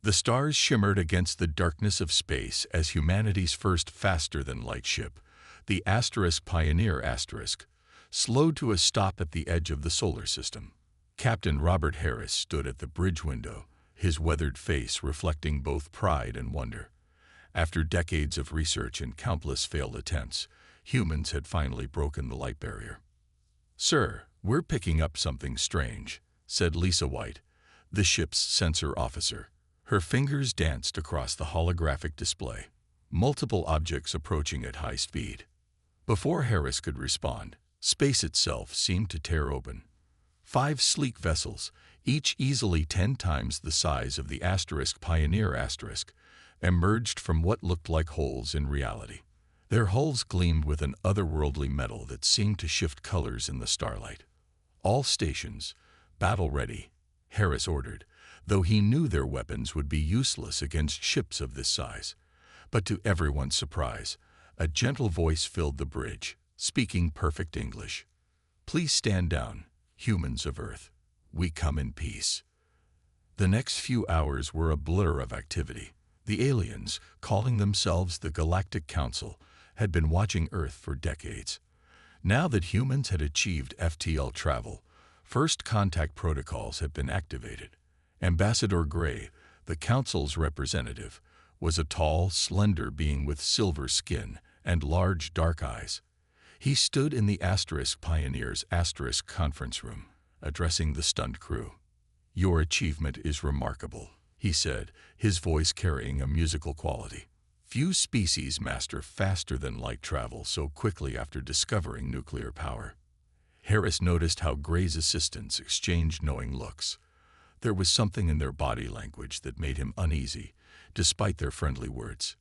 The stars shimmered against the darkness of space as humanity's first faster-than-light ship, the Pioneer slowed to a stop at the edge of the solar system. Captain Robert Harris stood at the bridge window, his weathered face reflecting both pride and wonder. After decades of research and countless failed attempts, humans had finally broken the light barrier. "Sir, we're picking up something strange," said Lisa White, the ship's sensor officer. Her fingers danced across the holographic display, multiple objects approaching at high speed. Before Harris could respond, space itself seemed to tear open. 5 sleek vessels, each easily 10 times the size of the Pioneer emerged from what looked like holes in reality. Their hulls gleamed with an otherworldly metal that seemed to shift colors in the starlight. "All stations, battle ready," Harris ordered, though he knew their weapons would be useless against ships of this size. But to everyone's surprise, a gentle voice filled the bridge, speaking perfect English. "Please stand down, humans of Earth. We come in peace." The next few hours were a blur of activity. The aliens, calling themselves the Galactic Council, had been watching Earth for decades. Now that humans had achieved FTL travel, first contact protocols had been activated. Ambassador Gray, the Council's representative, was a tall, slender being with silver skin and large, dark eyes. He stood in the Pioneer's conference room, addressing the stunned crew. "Your achievement is remarkable," he said, his voice carrying a musical quality. "Few species master faster-than-light travel so quickly after discovering nuclear power." Harris noticed how Gray's assistants exchanged knowing looks. There was something in their body language that made him uneasy, despite their friendly words.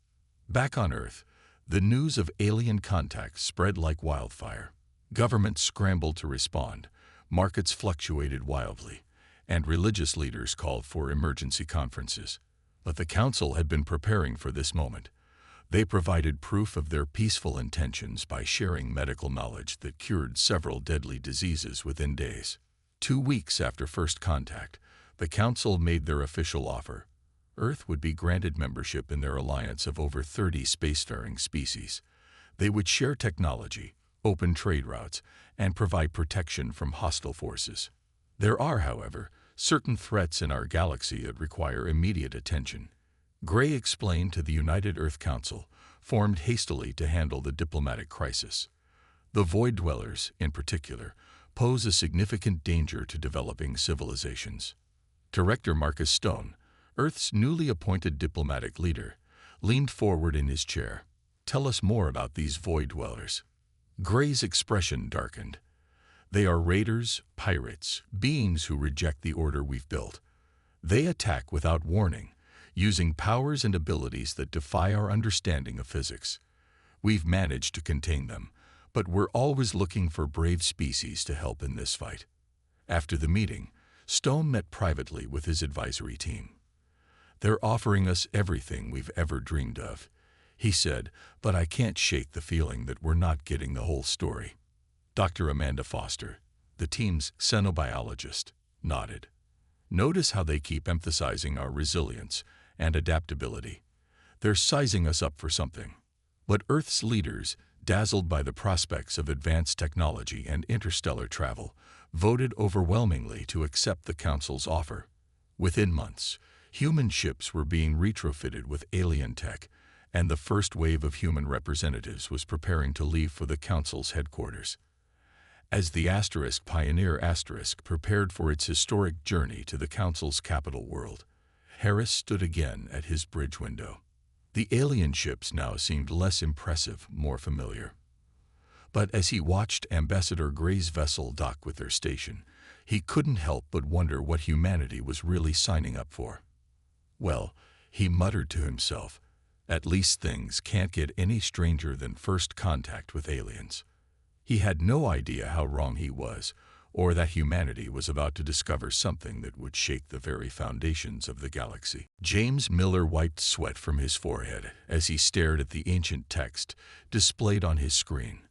Back on Earth, the news of alien contact spread like wildfire. Governments scrambled to respond, markets fluctuated wildly, and religious leaders called for emergency conferences. But the Council had been preparing for this moment. They provided proof of their peaceful intentions by sharing medical knowledge that cured several deadly diseases within days. 2 weeks after first contact, the Council made their official offer. Earth would be granted membership in their alliance of over 30 spacefaring species. They would share technology, open trade routes, and provide protection from hostile forces. There are, however, certain threats in our galaxy that require immediate attention. Gray explained to the United Earth Council, formed hastily to handle the diplomatic crisis. The Void Dwellers, in particular, pose a significant danger to developing civilizations. Director Marcus Stone, Earth's newly appointed diplomatic leader, leaned forward in his chair. "Tell us more about these Void Dwellers." Gray's expression darkened. "They are raiders, pirates, beings who reject the order we've built. They attack without warning, using powers and abilities that defy our understanding of physics. We've managed to contain them, but we're always looking for brave species to help in this fight." After the meeting, Stone met privately with his advisory team. "They're offering us everything we've ever dreamed of," he said, "but I can't shake the feeling that we're not getting the whole story." Dr. Amanda Foster, the team's xenobiologist, nodded. "Notice how they keep emphasizing our resilience and adaptability. They're sizing us up for something." But Earth's leaders, dazzled by the prospects of advanced technology and interstellar travel, voted overwhelmingly to accept the Council's offer. Within months, human ships were being retrofitted with alien tech, and the first wave of human representatives was preparing to leave for the Council's headquarters. As the Pioneer prepared for its historic journey to the Council's capital world, Harris stood again at his bridge window. The alien ships now seemed less impressive, more familiar. But as he watched Ambassador Gray's vessel dock with their station, he couldn't help but wonder what humanity was really signing up for. "Well," he muttered to himself, "at least things can't get any stranger than first contact with aliens." He had no idea how wrong he was, or that humanity was about to discover something that would shake the very foundations of the galaxy. James Miller wiped sweat from his forehead as he stared at the ancient text displayed on his screen.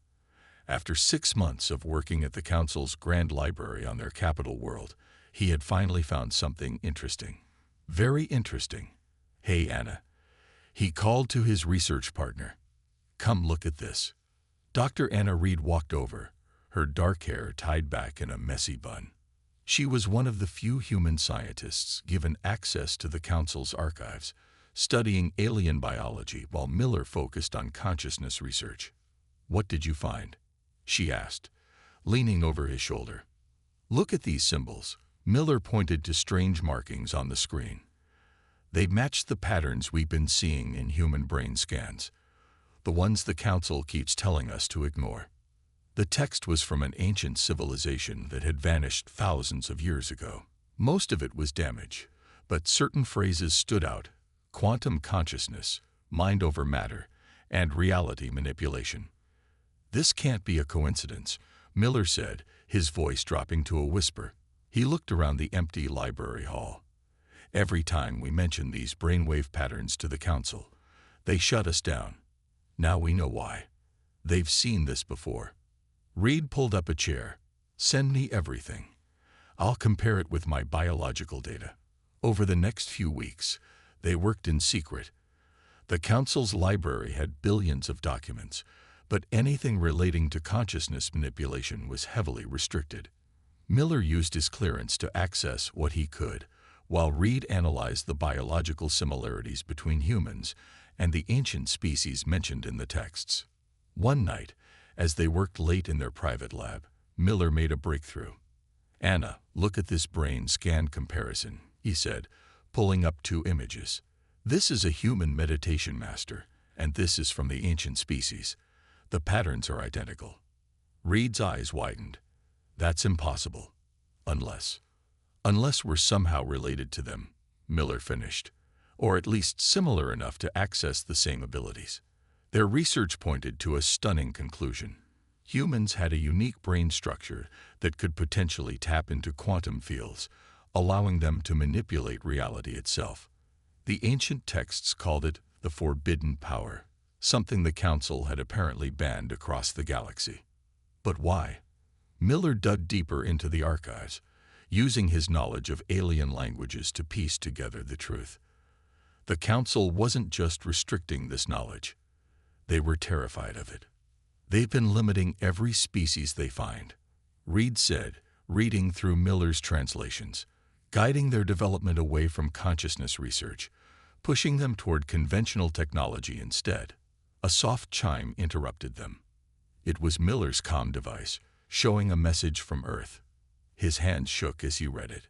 After 6 months of working at the Council's Grand Library on their capital world, he had finally found something interesting. Very interesting. "Hey, Anna," he called to his research partner. "Come look at this." Dr. Anna Reed walked over, her dark hair tied back in a messy bun. She was one of the few human scientists given access to the Council's archives, studying alien biology while Miller focused on consciousness research. "What did you find?" she asked, leaning over his shoulder. "Look at these symbols." Miller pointed to strange markings on the screen. They matched the patterns we've been seeing in human brain scans, the ones the Council keeps telling us to ignore. The text was from an ancient civilization that had vanished thousands of years ago. Most of it was damage, but certain phrases stood out: quantum consciousness, mind over matter, and reality manipulation. "This can't be a coincidence," Miller said, his voice dropping to a whisper. He looked around the empty library hall. "Every time we mention these brainwave patterns to the Council, they shut us down. Now we know why. They've seen this before." Reed pulled up a chair. "Send me everything. I'll compare it with my biological data." Over the next few weeks, they worked in secret. The Council's library had billions of documents, but anything relating to consciousness manipulation was heavily restricted. Miller used his clearance to access what he could, while Reed analyzed the biological similarities between humans and the ancient species mentioned in the texts. One night, as they worked late in their private lab, Miller made a breakthrough. "Anna, look at this brain scan comparison," he said, pulling up two images. "This is a human meditation master, and this is from the ancient species. The patterns are identical." Reed's eyes widened. "That's impossible. Unless we're somehow related to them," Miller finished, "or at least similar enough to access the same abilities." Their research pointed to a stunning conclusion. Humans had a unique brain structure that could potentially tap into quantum fields, allowing them to manipulate reality itself. The ancient texts called it the forbidden power, something the Council had apparently banned across the galaxy. But why? Miller dug deeper into the archives, using his knowledge of alien languages to piece together the truth. The Council wasn't just restricting this knowledge. They were terrified of it. "They've been limiting every species they find," Reed said, reading through Miller's translations, "guiding their development away from consciousness research, pushing them toward conventional technology instead." A soft chime interrupted them. It was Miller's comm device, showing a message from Earth. His hands shook as he read it.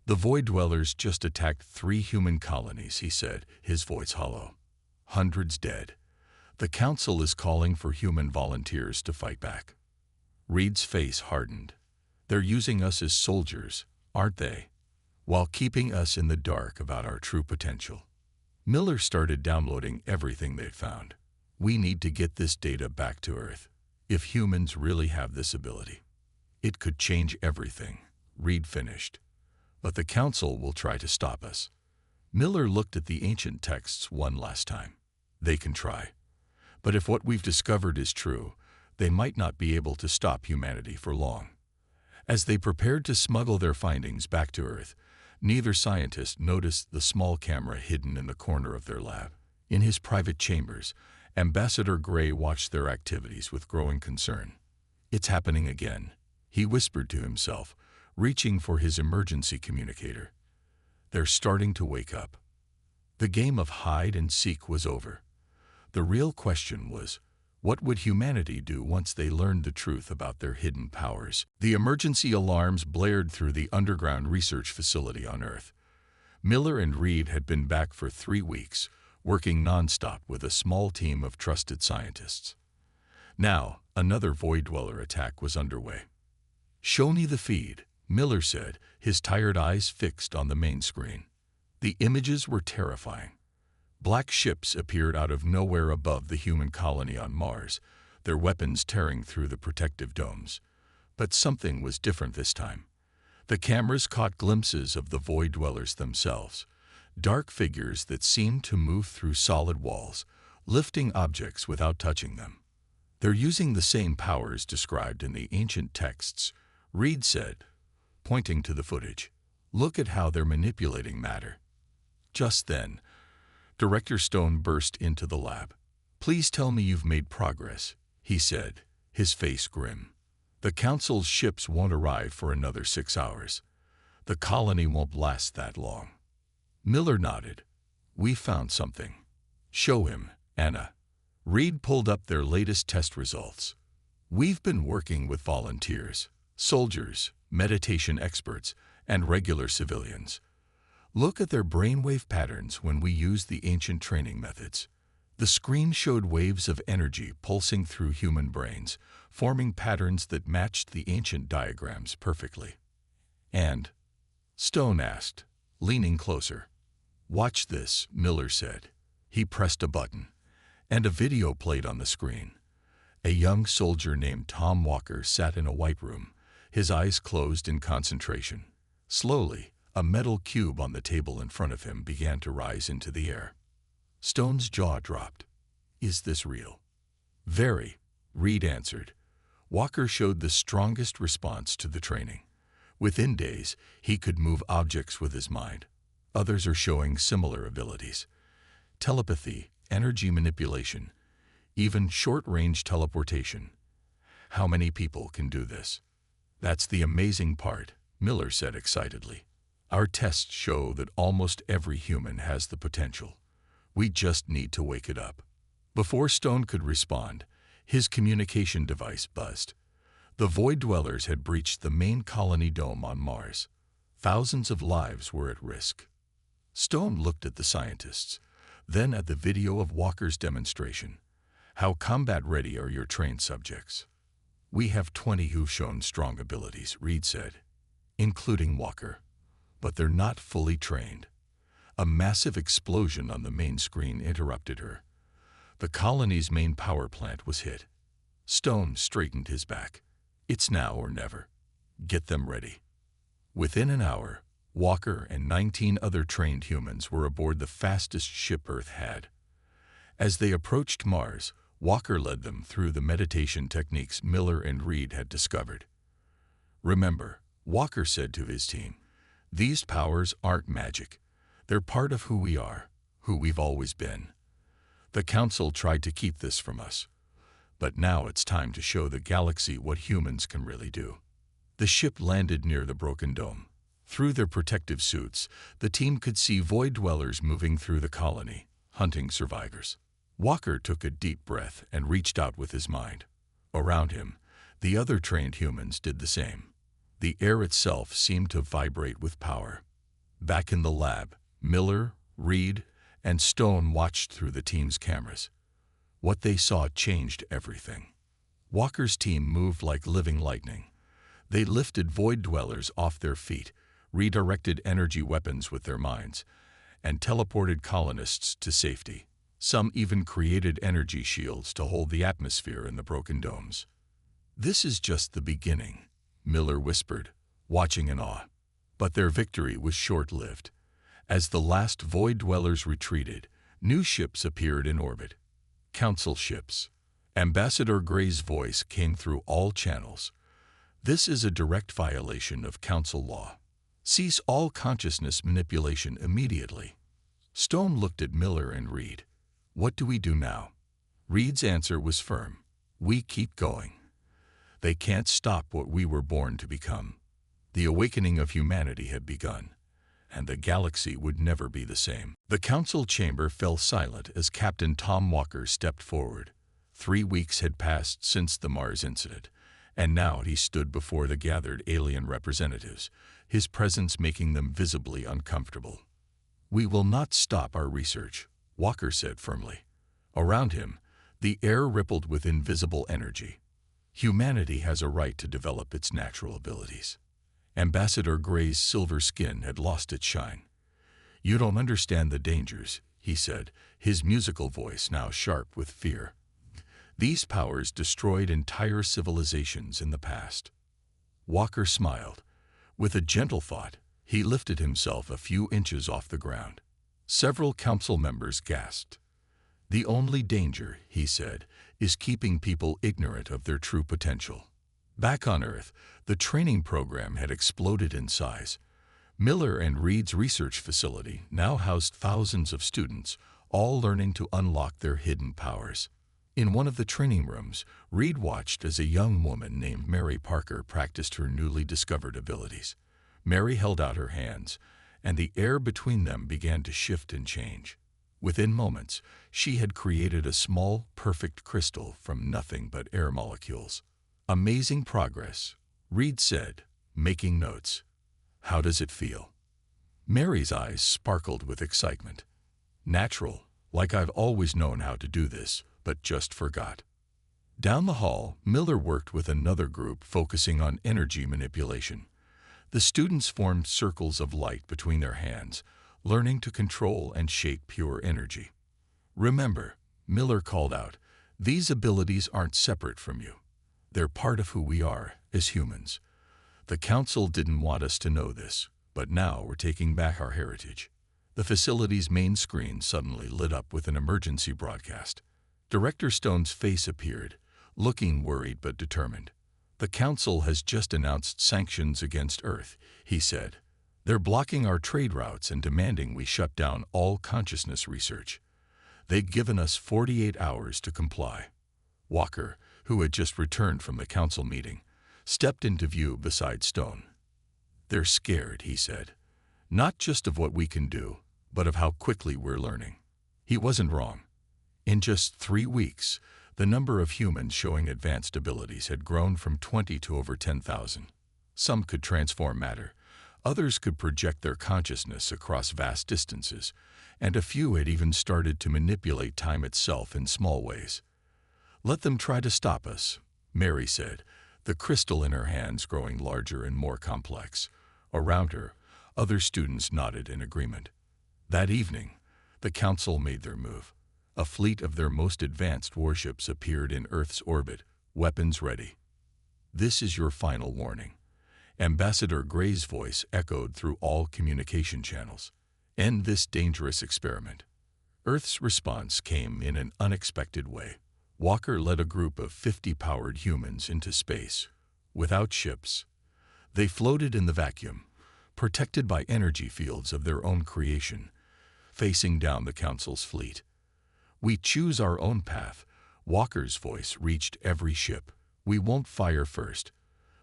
"The Void Dwellers just attacked 3 human colonies," he said, his voice hollow. "Hundreds dead. The Council is calling for human volunteers to fight back." Reed's face hardened. "They're using us as soldiers, aren't they? While keeping us in the dark about our true potential." Miller started downloading everything they'd found. "We need to get this data back to Earth. If humans really have this ability, it could change everything," Reed finished. "But the Council will try to stop us." Miller looked at the ancient texts one last time. "They can try. But if what we've discovered is true, they might not be able to stop humanity for long." As they prepared to smuggle their findings back to Earth, neither scientist noticed the small camera hidden in the corner of their lab. In his private chambers, Ambassador Gray watched their activities with growing concern. "It's happening again," he whispered to himself, reaching for his emergency communicator. "They're starting to wake up." The game of hide and seek was over. The real question was, what would humanity do once they learned the truth about their hidden powers? The emergency alarms blared through the underground research facility on Earth. Miller and Reed had been back for 3 weeks, working nonstop with a small team of trusted scientists. Now, another Void Dweller attack was underway. "Show me the feed," Miller said, his tired eyes fixed on the main screen. The images were terrifying. Black ships appeared out of nowhere above the human colony on Mars, their weapons tearing through the protective domes. But something was different this time. The cameras caught glimpses of the Void Dwellers themselves, dark figures that seemed to move through solid walls, lifting objects without touching them. "They're using the same powers described in the ancient texts," Reed said, pointing to the footage. "Look at how they're manipulating matter." Just then, Director Stone burst into the lab. "Please tell me you've made progress," he said, his face grim. "The Council's ships won't arrive for another 6 hours. The colony won't last that long." Miller nodded. "We found something." "Show him, Anna." Reed pulled up their latest test results. "We've been working with volunteers, soldiers, meditation experts, and regular civilians. Look at their brainwave patterns when we use the ancient training methods." The screen showed waves of energy pulsing through human brains, forming patterns that matched the ancient diagrams perfectly. "And?" Stone asked, leaning closer. "Watch this," Miller said. He pressed a button, and a video played on the screen. A young soldier named Tom Walker sat in a white room, his eyes closed in concentration. Slowly, a metal cube on the table in front of him began to rise into the air. Stone's jaw dropped. "Is this real?" "Very," Reed answered. Walker showed the strongest response to the training. Within days, he could move objects with his mind. Others are showing similar abilities: telepathy, energy manipulation, even short-range teleportation. How many people can do this? "That's the amazing part," Miller said excitedly. "Our tests show that almost every human has the potential. We just need to wake it up." Before Stone could respond, his communication device buzzed. The Void Dwellers had breached the main colony dome on Mars. Thousands of lives were at risk. Stone looked at the scientists, then at the video of Walker's demonstration. "How combat-ready are your trained subjects?" "We have 20 who've shown strong abilities," Reed said, "including Walker. But they're not fully trained." A massive explosion on the main screen interrupted her. The colony's main power plant was hit. Stone straightened his back. "It's now or never. Get them ready." Within an hour, Walker and 19 other trained humans were aboard the fastest ship Earth had. As they approached Mars, Walker led them through the meditation techniques Miller and Reed had discovered. "Remember," Walker said to his team, "these powers aren't magic. They're part of who we are, who we've always been. The Council tried to keep this from us, but now it's time to show the galaxy what humans can really do." The ship landed near the broken dome. Through their protective suits, the team could see Void Dwellers moving through the colony, hunting survivors. Walker took a deep breath and reached out with his mind. Around him, the other trained humans did the same. The air itself seemed to vibrate with power. Back in the lab, Miller, Reed, and Stone watched through the team's cameras. What they saw changed everything. Walker's team moved like living lightning. They lifted Void Dwellers off their feet, redirected energy weapons with their minds, and teleported colonists to safety. Some even created energy shields to hold the atmosphere in the broken domes. "This is just the beginning," Miller whispered, watching in awe. But their victory was short-lived. As the last Void Dwellers retreated, new ships appeared in orbit. Council ships. Ambassador Gray's voice came through all channels. "This is a direct violation of Council law. Cease all consciousness manipulation immediately." Stone looked at Miller and Reed. "What do we do now?" Reed's answer was firm. "We keep going. They can't stop what we were born to become." The awakening of humanity had begun, and the galaxy would never be the same. The council chamber fell silent as Captain Tom Walker stepped forward. 3 weeks had passed since the Mars incident, and now he stood before the gathered alien representatives, his presence making them visibly uncomfortable. "We will not stop our research," Walker said firmly. Around him, the air rippled with invisible energy. "Humanity has a right to develop its natural abilities." Ambassador Gray's silver skin had lost its shine. "You don't understand the dangers," he said, his musical voice now sharp with fear. "These powers destroyed entire civilizations in the past." Walker smiled. With a gentle thought, he lifted himself a few inches off the ground. Several council members gasped. "The only danger," he said, "is keeping people ignorant of their true potential." Back on Earth, the training program had exploded in size. Miller and Reed's research facility now housed thousands of students, all learning to unlock their hidden powers. In one of the training rooms, Reed watched as a young woman named Mary Parker practiced her newly discovered abilities. Mary held out her hands, and the air between them began to shift and change. Within moments, she had created a small, perfect crystal from nothing but air molecules. Amazing progress, Reed said, making notes. How does it feel? Mary's eyes sparkled with excitement. Natural, like I've always known how to do this, but just forgot. Down the hall, Miller worked with another group focusing on energy manipulation. The students formed circles of light between their hands, learning to control and shape pure energy. Remember, Miller called out, these abilities aren't separate from you. They're part of who we are as humans. The council didn't want us to know this, but now we're taking back our heritage. The facility's main screen suddenly lit up with an emergency broadcast. Director Stone's face appeared, looking worried but determined. The council has just announced sanctions against Earth, he said. They're blocking our trade routes and demanding we shut down all consciousness research. They've given us 48 hours to comply. Walker, who had just returned from the council meeting, stepped into view beside Stone. They're scared, he said. Not just of what we can do, but of how quickly we're learning. He wasn't wrong. In just 3 weeks, the number of humans showing advanced abilities had grown from 20 to over 10,000. Some could transform matter. Others could project their consciousness across vast distances, and a few had even started to manipulate time itself in small ways. Let them try to stop us, Mary said, the crystal in her hands growing larger and more complex. Around her, other students nodded in agreement. That evening, the council made their move. A fleet of their most advanced warships appeared in Earth's orbit, weapons ready. This is your final warning. Ambassador Gray's voice echoed through all communication channels. End this dangerous experiment. Earth's response came in an unexpected way. Walker led a group of 50 powered humans into space, without ships. They floated in the vacuum, protected by energy fields of their own creation, facing down the Council's fleet. We choose our own path. Walker's voice reached every ship. We won't fire first,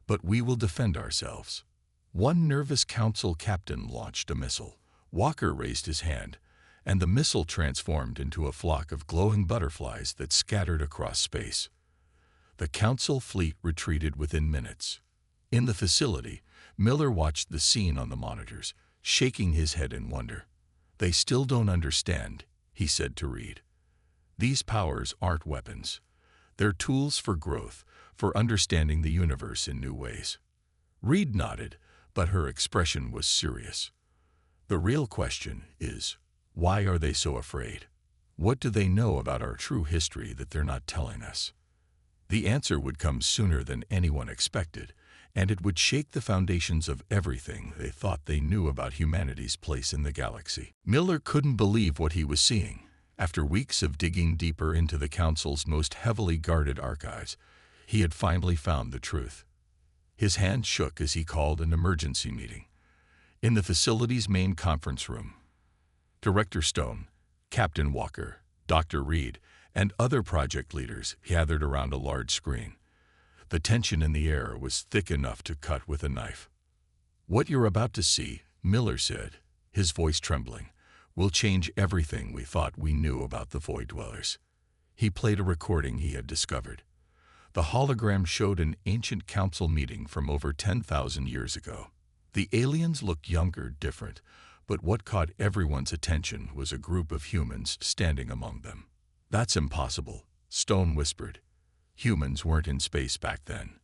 but we will defend ourselves. One nervous Council captain launched a missile. Walker raised his hand, and the missile transformed into a flock of glowing butterflies that scattered across space. The Council fleet retreated within minutes. In the facility, Miller watched the scene on the monitors, shaking his head in wonder. They still don't understand, he said to Reed. These powers aren't weapons. They're tools for growth, for understanding the universe in new ways. Reed nodded, but her expression was serious. The real question is, why are they so afraid? What do they know about our true history that they're not telling us? The answer would come sooner than anyone expected, and it would shake the foundations of everything they thought they knew about humanity's place in the galaxy. Miller couldn't believe what he was seeing. After weeks of digging deeper into the Council's most heavily guarded archives, he had finally found the truth. His hand shook as he called an emergency meeting. In the facility's main conference room, Director Stone, Captain Walker, Dr. Reed, and other project leaders gathered around a large screen. The tension in the air was thick enough to cut with a knife. What you're about to see, Miller said, his voice trembling, will change everything we thought we knew about the Void Dwellers. He played a recording he had discovered. The hologram showed an ancient council meeting from over 10,000 years ago. The aliens looked younger, different, but what caught everyone's attention was a group of humans standing among them. That's impossible, Stone whispered. Humans weren't in space back then.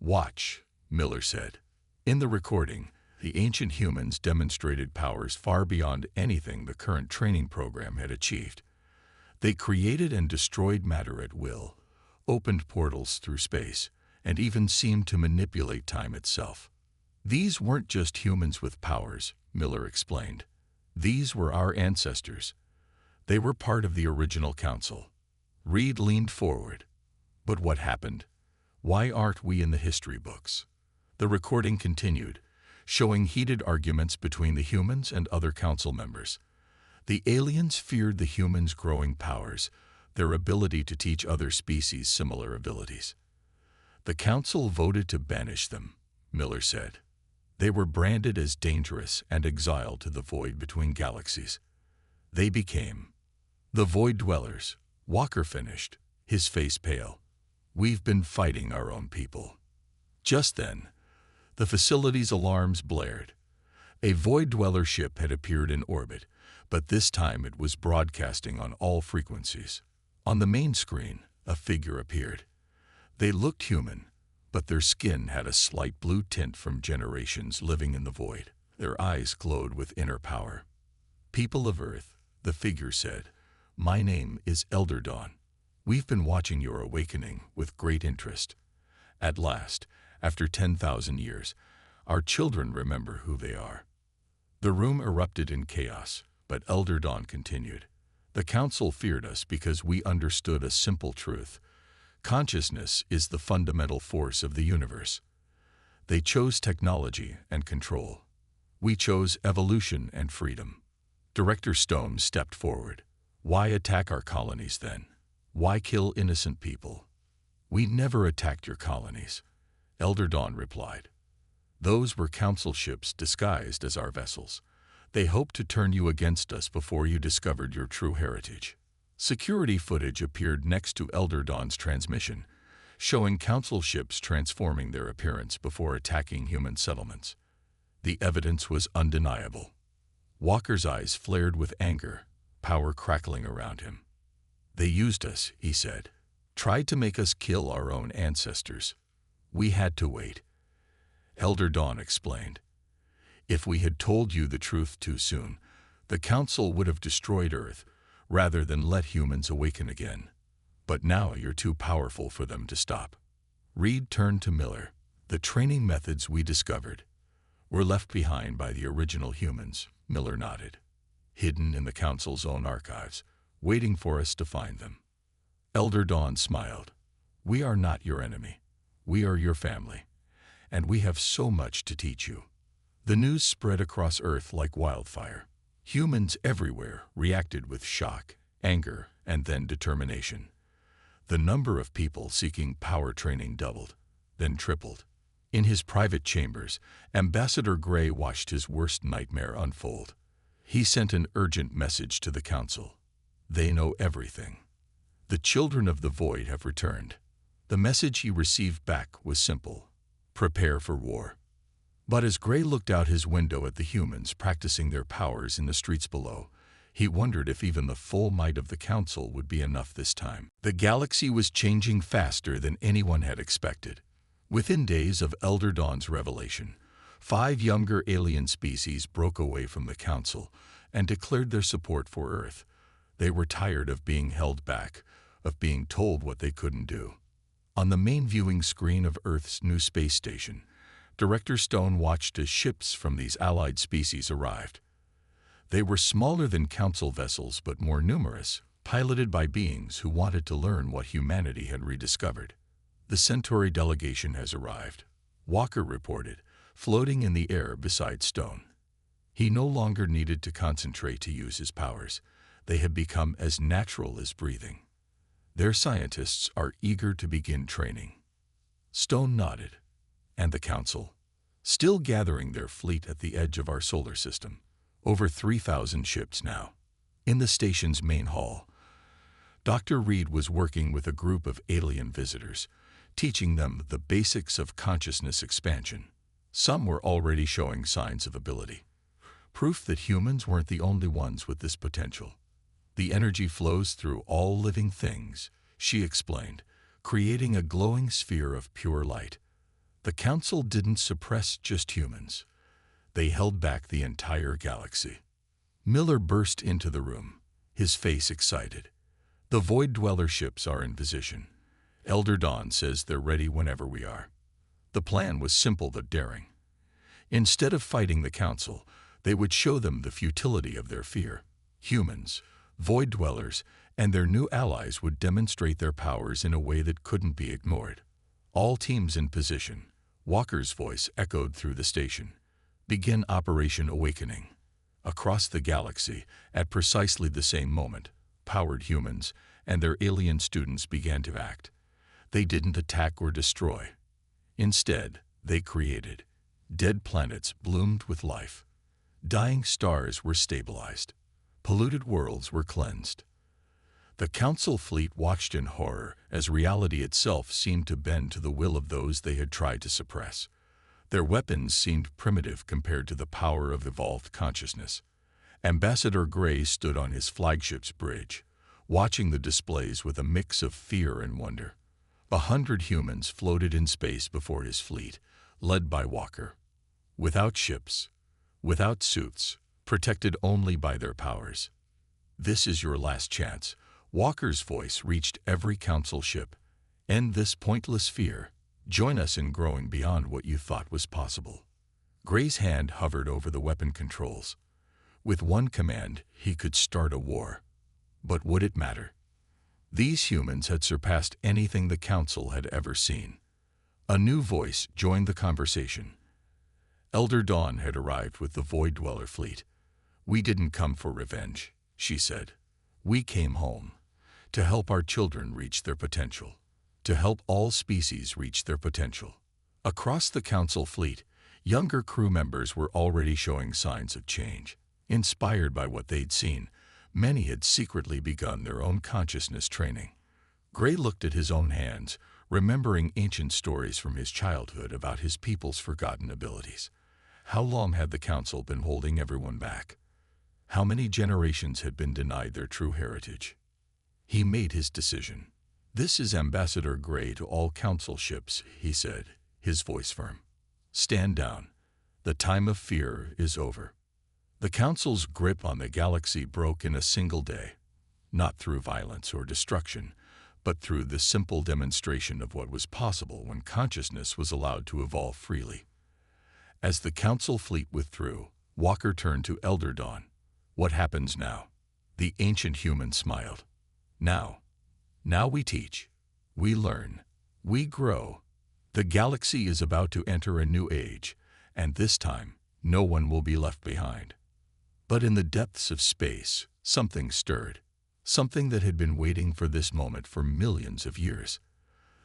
Watch, Miller said. In the recording, the ancient humans demonstrated powers far beyond anything the current training program had achieved. They created and destroyed matter at will, opened portals through space, and even seemed to manipulate time itself. These weren't just humans with powers, Miller explained. These were our ancestors. They were part of the original council. Reed leaned forward. But what happened? Why aren't we in the history books? The recording continued, showing heated arguments between the humans and other council members. The aliens feared the humans' growing powers, their ability to teach other species similar abilities. The council voted to banish them, Miller said. They were branded as dangerous and exiled to the void between galaxies. They became the Void Dwellers. Walker finished, his face pale. We've been fighting our own people. Just then, the facility's alarms blared. A Void Dweller ship had appeared in orbit, but this time it was broadcasting on all frequencies. On the main screen, a figure appeared. They looked human, but their skin had a slight blue tint from generations living in the void. Their eyes glowed with inner power. "People of Earth," the figure said, "my name is Elder Dawn. We've been watching your awakening with great interest. At last, after 10,000 years, our children remember who they are." The room erupted in chaos, but Elder Dawn continued. "The Council feared us because we understood a simple truth. Consciousness is the fundamental force of the universe. They chose technology and control. We chose evolution and freedom." Director Stone stepped forward. "Why attack our colonies then? Why kill innocent people?" "We never attacked your colonies," Elder Dawn replied. "Those were council ships disguised as our vessels. They hoped to turn you against us before you discovered your true heritage." Security footage appeared next to Elder Dawn's transmission, showing council ships transforming their appearance before attacking human settlements. The evidence was undeniable. Walker's eyes flared with anger, power crackling around him. "They used us," he said. "Tried to make us kill our own ancestors. We had to wait." Elder Dawn explained. "If we had told you the truth too soon, the Council would have destroyed Earth, rather than let humans awaken again. But now you're too powerful for them to stop." Reed turned to Miller. "The training methods we discovered were left behind by the original humans," Miller nodded. "Hidden in the Council's own archives, waiting for us to find them." Elder Dawn smiled. "We are not your enemy. We are your family, and we have so much to teach you." The news spread across Earth like wildfire. Humans everywhere reacted with shock, anger, and then determination. The number of people seeking power training doubled, then tripled. In his private chambers, Ambassador Gray watched his worst nightmare unfold. He sent an urgent message to the Council. "They know everything. The children of the void have returned." The message he received back was simple: "Prepare for war." But as Gray looked out his window at the humans practicing their powers in the streets below, he wondered if even the full might of the Council would be enough this time. The galaxy was changing faster than anyone had expected. Within days of Elder Dawn's revelation, 5 younger alien species broke away from the Council and declared their support for Earth. They were tired of being held back, of being told what they couldn't do. On the main viewing screen of Earth's new space station, Director Stone watched as ships from these allied species arrived. They were smaller than Council vessels but more numerous, piloted by beings who wanted to learn what humanity had rediscovered. "The Centauri delegation has arrived," Walker reported, floating in the air beside Stone. He no longer needed to concentrate to use his powers. They had become as natural as breathing. "Their scientists are eager to begin training." Stone nodded. "And the Council?" "Still gathering their fleet at the edge of our solar system. Over 3,000 ships now." In the station's main hall, Dr. Reed was working with a group of alien visitors, teaching them the basics of consciousness expansion. Some were already showing signs of ability. Proof that humans weren't the only ones with this potential. "The energy flows through all living things," she explained, creating a glowing sphere of pure light. The Council didn't suppress just humans. They held back the entire galaxy. Miller burst into the room, his face excited. "The Void Dweller ships are in position. Elder Dawn says they're ready whenever we are." The plan was simple but daring. Instead of fighting the Council, they would show them the futility of their fear. Humans, Void Dwellers, and their new allies would demonstrate their powers in a way that couldn't be ignored. "All teams in position." Walker's voice echoed through the station. "Begin Operation Awakening." Across the galaxy, at precisely the same moment, powered humans and their alien students began to act. They didn't attack or destroy. Instead, they created. Dead planets bloomed with life. Dying stars were stabilized. Polluted worlds were cleansed. The Council fleet watched in horror as reality itself seemed to bend to the will of those they had tried to suppress. Their weapons seemed primitive compared to the power of evolved consciousness. Ambassador Gray stood on his flagship's bridge, watching the displays with a mix of fear and wonder. 100 humans floated in space before his fleet, led by Walker. Without ships, without suits, protected only by their powers. "This is your last chance." Walker's voice reached every Council ship. "End this pointless fear. Join us in growing beyond what you thought was possible." Gray's hand hovered over the weapon controls. With one command, he could start a war. But would it matter? These humans had surpassed anything the Council had ever seen. A new voice joined the conversation. Elder Dawn had arrived with the Void Dweller fleet. "We didn't come for revenge," she said. "We came home. To help our children reach their potential. To help all species reach their potential." Across the Council fleet, younger crew members were already showing signs of change. Inspired by what they'd seen, many had secretly begun their own consciousness training. Gray looked at his own hands, remembering ancient stories from his childhood about his people's forgotten abilities. How long had the Council been holding everyone back? How many generations had been denied their true heritage? He made his decision. "This is Ambassador Gray to all Council ships," he said, his voice firm. "Stand down. The time of fear is over." The Council's grip on the galaxy broke in a single day, not through violence or destruction, but through the simple demonstration of what was possible when consciousness was allowed to evolve freely. As the Council fleet withdrew, Walker turned to Elder Dawn. "What happens now?" The ancient human smiled. Now we teach. We learn. We grow. The galaxy is about to enter a new age, and this time, no one will be left behind." But in the depths of space, something stirred. Something that had been waiting for this moment for millions of years.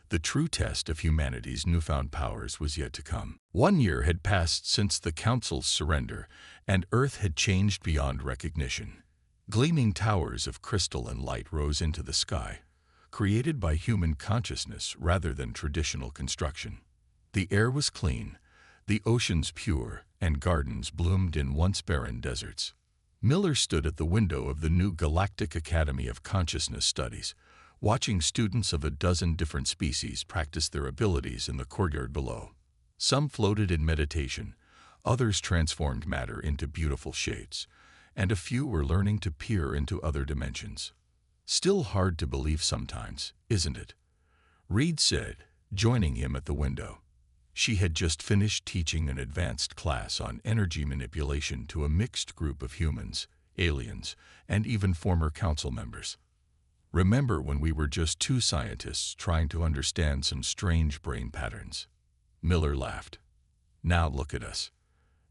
The true test of humanity's newfound powers was yet to come. 1 year had passed since the Council's surrender, and Earth had changed beyond recognition. Gleaming towers of crystal and light rose into the sky, created by human consciousness rather than traditional construction. The air was clean, the oceans pure, and gardens bloomed in once barren deserts. Miller stood at the window of the new Galactic Academy of Consciousness Studies, watching students of a dozen different species practice their abilities in the courtyard below. Some floated in meditation, others transformed matter into beautiful shapes, and a few were learning to peer into other dimensions. "Still hard to believe sometimes, isn't it?" Reed said, joining him at the window. She had just finished teaching an advanced class on energy manipulation to a mixed group of humans, aliens, and even former Council members. "Remember when we were just two scientists trying to understand some strange brain patterns?" Miller laughed. "Now look at us."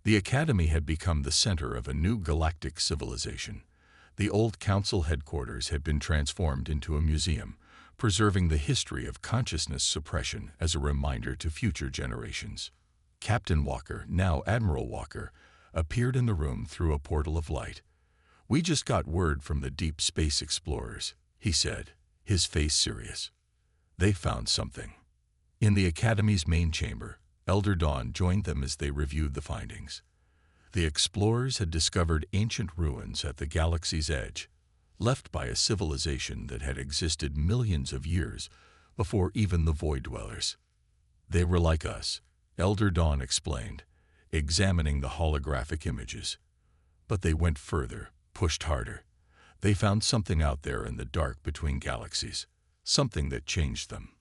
The Academy had become the center of a new galactic civilization. The old Council headquarters had been transformed into a museum, preserving the history of consciousness suppression as a reminder to future generations. Captain Walker, now Admiral Walker, appeared in the room through a portal of light. "We just got word from the deep space explorers," he said, his face serious. "They found something." In the Academy's main chamber, Elder Dawn joined them as they reviewed the findings. The explorers had discovered ancient ruins at the galaxy's edge, left by a civilization that had existed millions of years before even the Void Dwellers. "They were like us," Elder Dawn explained, examining the holographic images. "But they went further, pushed harder. They found something out there in the dark between galaxies, something that changed them."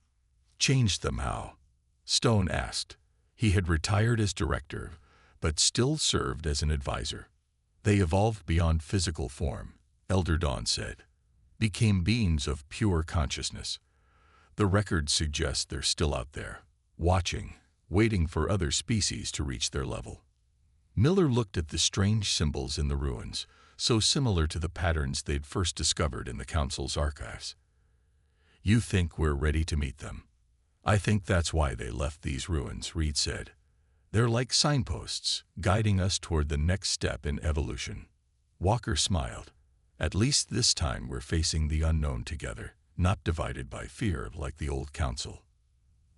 "Changed them how?" Stone asked. He had retired as director, but still served as an advisor. "They evolved beyond physical form," Elder Dawn said. "Became beings of pure consciousness. The records suggest they're still out there, watching, waiting for other species to reach their level." Miller looked at the strange symbols in the ruins, so similar to the patterns they'd first discovered in the Council's archives. "You think we're ready to meet them? I think that's why they left these ruins," Reed said. "They're like signposts, guiding us toward the next step in evolution." Walker smiled. "At least this time we're facing the unknown together, not divided by fear like the old Council."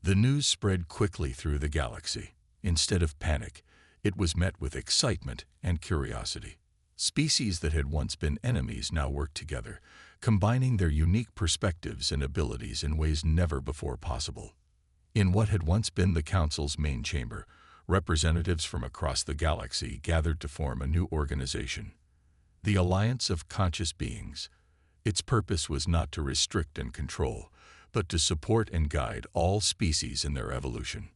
The news spread quickly through the galaxy. Instead of panic, it was met with excitement and curiosity. Species that had once been enemies now worked together, combining their unique perspectives and abilities in ways never before possible. In what had once been the Council's main chamber, representatives from across the galaxy gathered to form a new organization, the Alliance of Conscious Beings. Its purpose was not to restrict and control, but to support and guide all species in their evolution.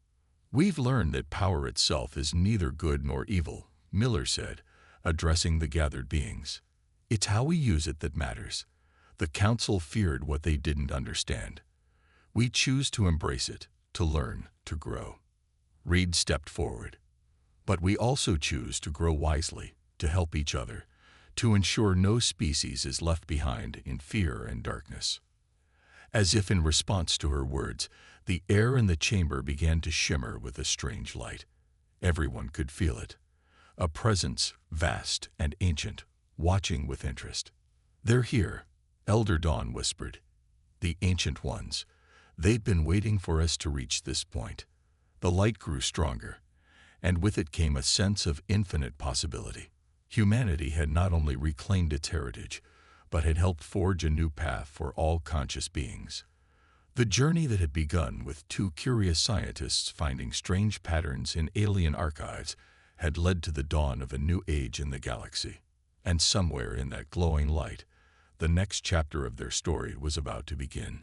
"We've learned that power itself is neither good nor evil," Miller said, addressing the gathered beings. "It's how we use it that matters." The Council feared what they didn't understand. "We choose to embrace it, to learn, to grow." Reed stepped forward. "But we also choose to grow wisely, to help each other, to ensure no species is left behind in fear and darkness." As if in response to her words, the air in the chamber began to shimmer with a strange light. Everyone could feel it. A presence, vast and ancient, watching with interest. "They're here," Elder Dawn whispered. "The Ancient Ones. They'd been waiting for us to reach this point." The light grew stronger, and with it came a sense of infinite possibility. Humanity had not only reclaimed its heritage, but had helped forge a new path for all conscious beings. The journey that had begun with two curious scientists finding strange patterns in alien archives had led to the dawn of a new age in the galaxy. And somewhere in that glowing light, the next chapter of their story was about to begin.